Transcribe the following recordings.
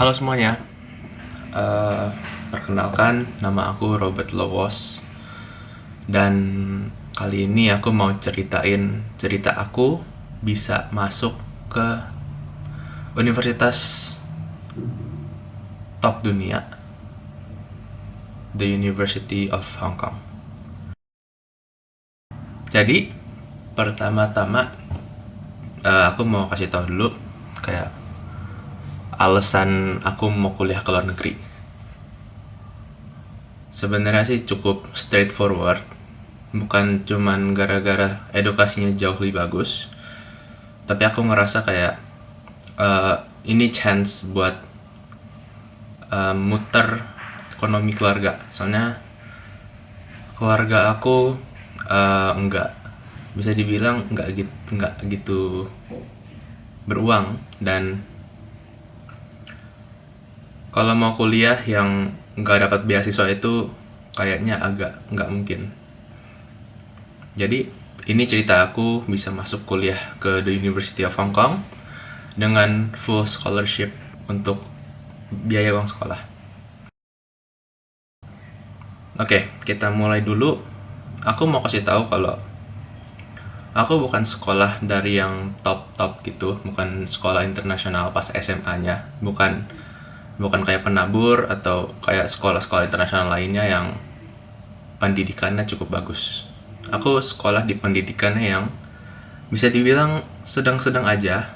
Halo semuanya, Eh, perkenalkan nama aku Robert Lowos dan kali ini aku mau ceritain cerita aku bisa masuk ke universitas top dunia, the University of Hong Kong. Jadi pertama-tama aku mau kasih tahu dulu kayak alasan aku mau kuliah ke luar negeri. Sebenarnya sih cukup straightforward, bukan cuman gara-gara edukasinya jauh lebih bagus, tapi aku ngerasa kayak eh, ini chance buat muter ekonomi keluarga. Soalnya keluarga aku enggak, bisa dibilang enggak gitu beruang, dan kalau mau kuliah yang nggak dapat beasiswa itu kayaknya agak nggak mungkin. Jadi ini cerita aku bisa masuk kuliah ke The University of Hong Kong dengan full scholarship untuk biaya uang sekolah. Oke, kita mulai dulu. Aku mau kasih tahu kalau aku bukan sekolah dari yang top-top gitu, bukan sekolah internasional pas SMA-nya, bukan bukan kayak penabur atau kayak sekolah-sekolah internasional lainnya yang pendidikannya cukup bagus. Aku sekolah di pendidikannya yang bisa dibilang sedang-sedang aja,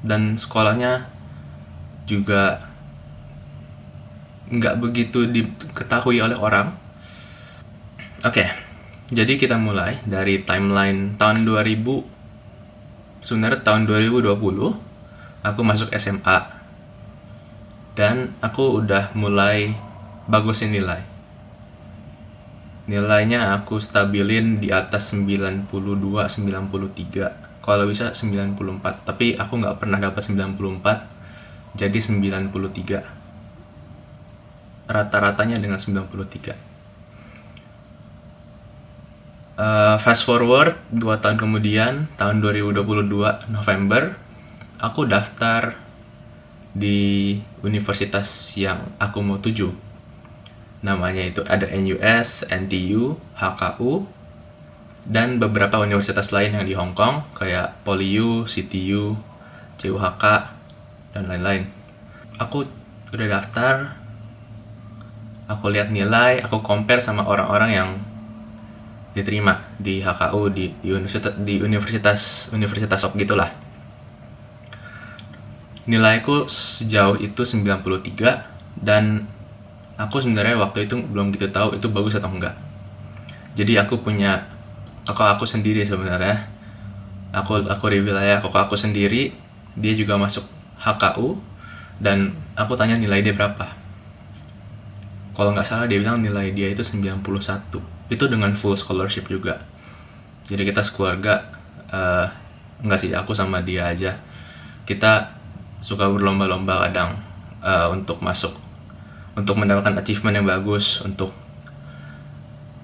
dan sekolahnya juga nggak begitu diketahui oleh orang. Oke, jadi kita mulai dari timeline tahun 2000. Sebenarnya tahun 2020 aku masuk SMA dan aku udah mulai bagusin nilai. Nilainya aku stabilin di atas 92, 93. Kalau bisa 94, tapi aku nggak pernah dapat 94, jadi 93. Rata-ratanya dengan 93. Fast forward 2 tahun kemudian, tahun 2022 November, aku daftar di universitas yang aku mau tuju. Namanya itu ada NUS, NTU, HKU, dan beberapa universitas lain yang di Hong Kong kayak PolyU, CTU, CUHK, dan lain-lain. Aku udah daftar, aku lihat nilai, aku compare sama orang-orang yang diterima di HKU, di universitas top gitulah. Nilaiku sejauh itu 93, dan aku sebenarnya waktu itu belum gitu tahu itu bagus atau enggak. Jadi aku punya kakak aku sendiri sebenarnya. Aku reveal ya, kakak aku sendiri dia juga masuk HKU, dan aku tanya nilai dia berapa. Kalau nggak salah dia bilang nilai dia itu 91. Itu dengan full scholarship juga. Jadi kita sekeluarga, nggak sih, aku sama dia aja. Kita suka berlomba-lomba kadang untuk masuk, untuk mendapatkan achievement yang bagus, untuk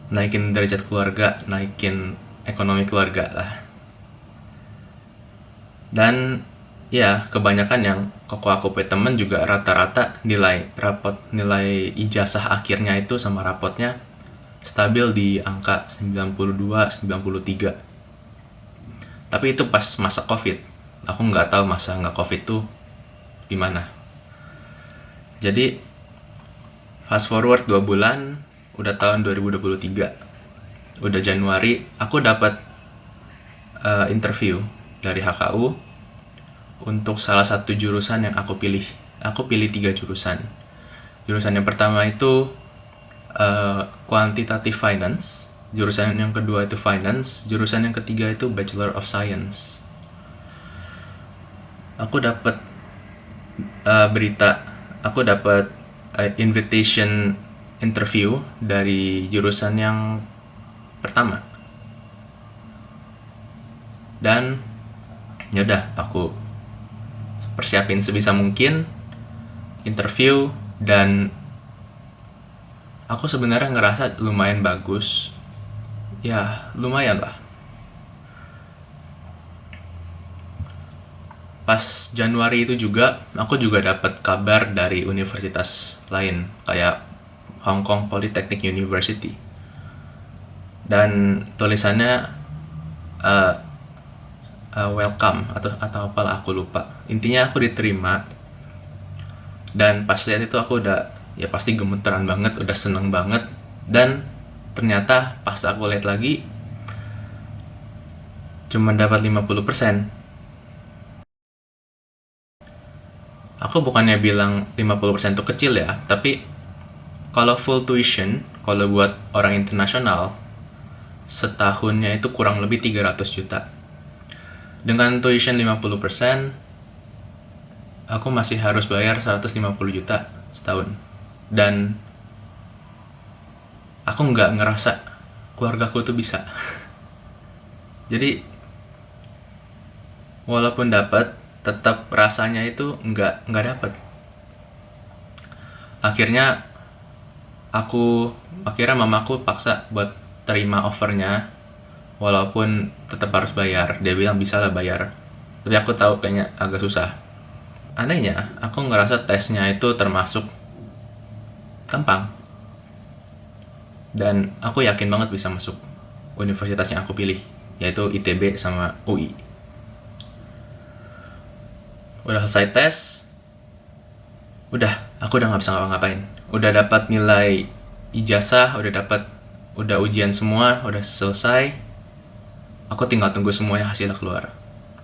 naikin derajat keluarga, naikin ekonomi keluarga lah. Dan ya kebanyakan yang aku punya temen juga rata-rata nilai ijazah akhirnya itu sama rapotnya stabil di angka 92, 93. Tapi itu pas masa covid, aku nggak tahu masa nggak covid tuh gimana. Jadi fast forward 2 bulan, udah tahun 2023, udah Januari, aku dapat interview dari HKU untuk salah satu jurusan yang aku pilih. Aku pilih 3 jurusan. Jurusan yang pertama itu quantitative finance, jurusan yang kedua itu finance, jurusan yang ketiga itu Bachelor of Science. Aku dapat berita, aku dapat invitation interview dari jurusan yang pertama, dan yaudah aku persiapin sebisa mungkin interview, dan aku sebenarnya ngerasa lumayan bagus, ya lumayan lah. pas Januari itu juga aku juga dapat kabar dari universitas lain kayak Hong Kong Polytechnic University, dan tulisannya uh, welcome atau apalah, aku lupa. Intinya aku diterima, dan pas lihat itu aku udah, ya pasti gemeteran banget, udah seneng banget. Dan ternyata pas aku lihat lagi cuma dapat 50%. Aku bukannya bilang 50% itu kecil ya, tapi kalau full tuition, kalau buat orang internasional, setahunnya itu kurang lebih 300 juta. Dengan tuition 50%, aku masih harus bayar 150 juta setahun. Dan aku nggak ngerasa keluargaku tuh bisa. Jadi, walaupun dapat, tetap rasanya itu nggak dapat. Akhirnya mamaku paksa buat terima offernya, walaupun tetap harus bayar. Dia bilang bisa lah bayar, tapi aku tahu kayaknya agak susah. Anehnya aku ngerasa tesnya itu termasuk gampang, dan aku yakin banget bisa masuk universitas yang aku pilih, yaitu ITB sama UI. Udah selesai tes, aku udah nggak bisa ngapa-ngapain. Udah dapat nilai ijazah, udah ujian semua, udah selesai. Aku tinggal tunggu semuanya hasilnya keluar.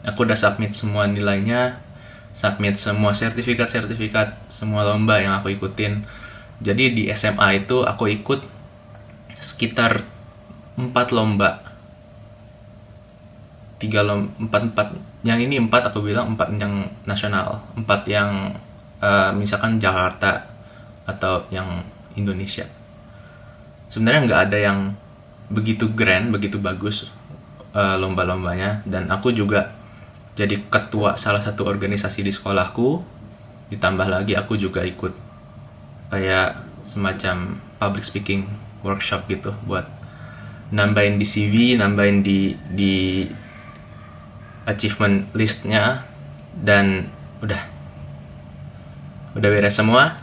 Aku udah submit semua nilainya, submit semua sertifikat, semua lomba yang aku ikutin. Jadi di SMA itu aku ikut sekitar 4 lomba. 4 yang ini 4, aku bilang 4 yang nasional, 4 yang misalkan Jakarta atau yang Indonesia. Sebenarnya nggak ada yang begitu grand, begitu bagus lomba-lombanya. Dan aku juga jadi ketua salah satu organisasi di sekolahku. Ditambah lagi aku juga ikut kayak semacam public speaking workshop gitu, buat nambahin di CV, nambahin di achievement listnya. Dan udah beres semua.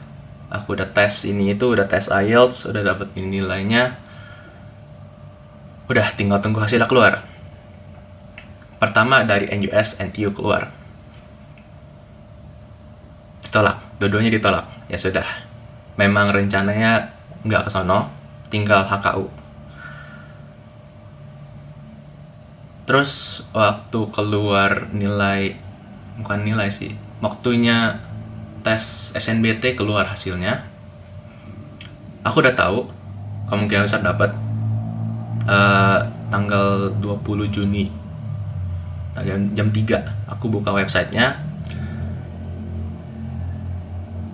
Aku udah tes ini itu, udah tes IELTS, udah dapet nilainya, udah tinggal tunggu hasilnya keluar. Pertama dari NUS, NTU keluar, ditolak, dua-duanya ditolak. Ya sudah, memang rencananya nggak ke sono, tinggal HKU. Terus waktu keluar bukan nilai sih, waktunya tes SNBT keluar hasilnya, aku udah tahu kemungkinan besar dapat tanggal 20 Juni jam 3. Aku buka websitenya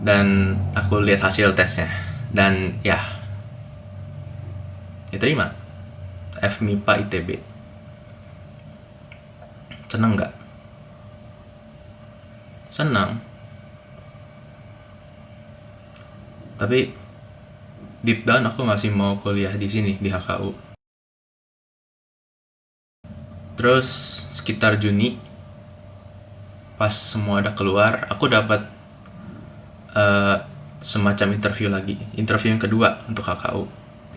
dan aku lihat hasil tesnya, dan ya diterima FMIPA ITB. Seneng nggak? Senang. Tapi deep down aku masih mau kuliah di sini di HKU. Terus sekitar Juni, pas semua udah keluar, aku dapat semacam interview lagi, interview yang kedua untuk HKU.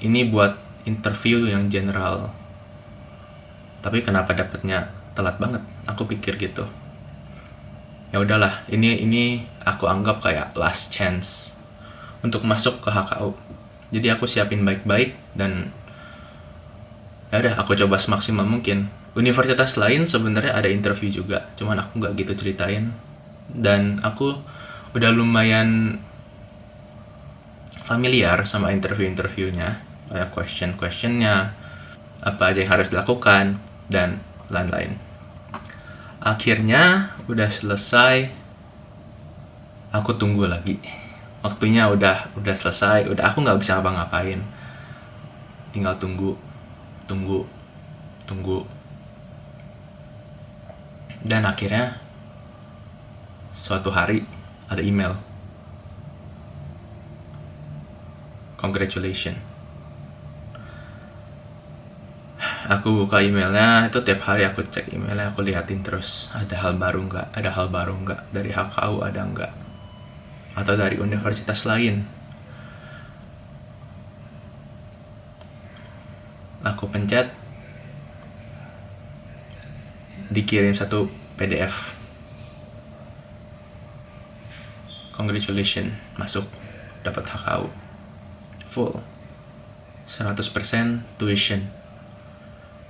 Ini buat interview yang general. Tapi kenapa dapatnya telat banget? Aku pikir gitu. Ya udahlah, ini aku anggap kayak last chance untuk masuk ke HKU. Jadi aku siapin baik-baik, dan ya udah aku coba semaksimal mungkin. Universitas lain sebenarnya ada interview juga, cuman aku nggak gitu ceritain. Dan aku udah lumayan familiar sama interviewnya, kayak questionnya, apa aja yang harus dilakukan, dan lain-lain. Akhirnya udah selesai, aku tunggu lagi. Waktunya udah selesai, udah aku nggak bisa ngapa-ngapain, tinggal tunggu. Dan akhirnya suatu hari ada email, congratulations. aku buka emailnya, itu tiap hari aku cek emailnya, aku liatin terus ada hal baru nggak dari HKU, ada nggak, atau dari universitas lain. Aku pencet, dikirim satu PDF. Congratulations, masuk, dapat HKU full 100% tuition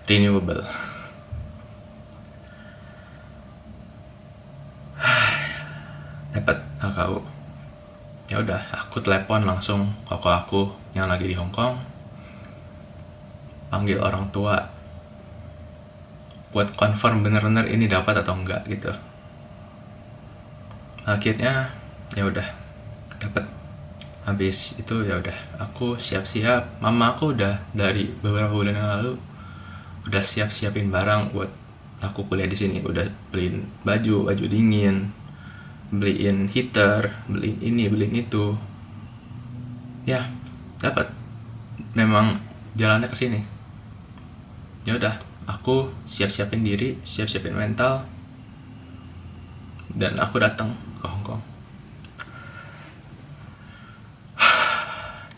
renewable. Dapat HKU. Ya udah, aku telepon langsung koko aku yang lagi di Hong Kong, panggil orang tua buat confirm bener-bener ini dapat atau enggak gitu. Akhirnya ya udah dapat. Habis itu ya udah, aku siap-siap. Mama aku udah dari beberapa bulan yang lalu udah siapin barang buat aku kuliah di sini. Udah beliin baju dingin, beliin heater, beliin ini, beliin itu. Ya, dapat. Memang jalannya ke sini. Ya udah, aku siapin diri, siapin mental, dan aku datang ke Hong Kong.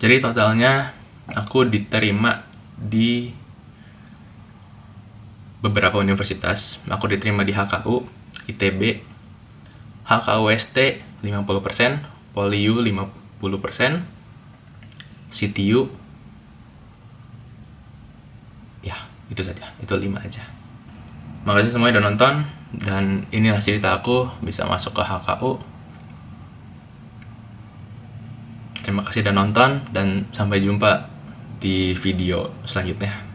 Jadi totalnya aku diterima di beberapa universitas. Aku diterima di HKU, ITB, HKUST 50%, PolU 50%, CTU. Ya, itu saja. Itu 5 aja. Makasih semuanya udah nonton, dan inilah cerita aku bisa masuk ke HKU. Terima kasih udah nonton, dan sampai jumpa di video selanjutnya.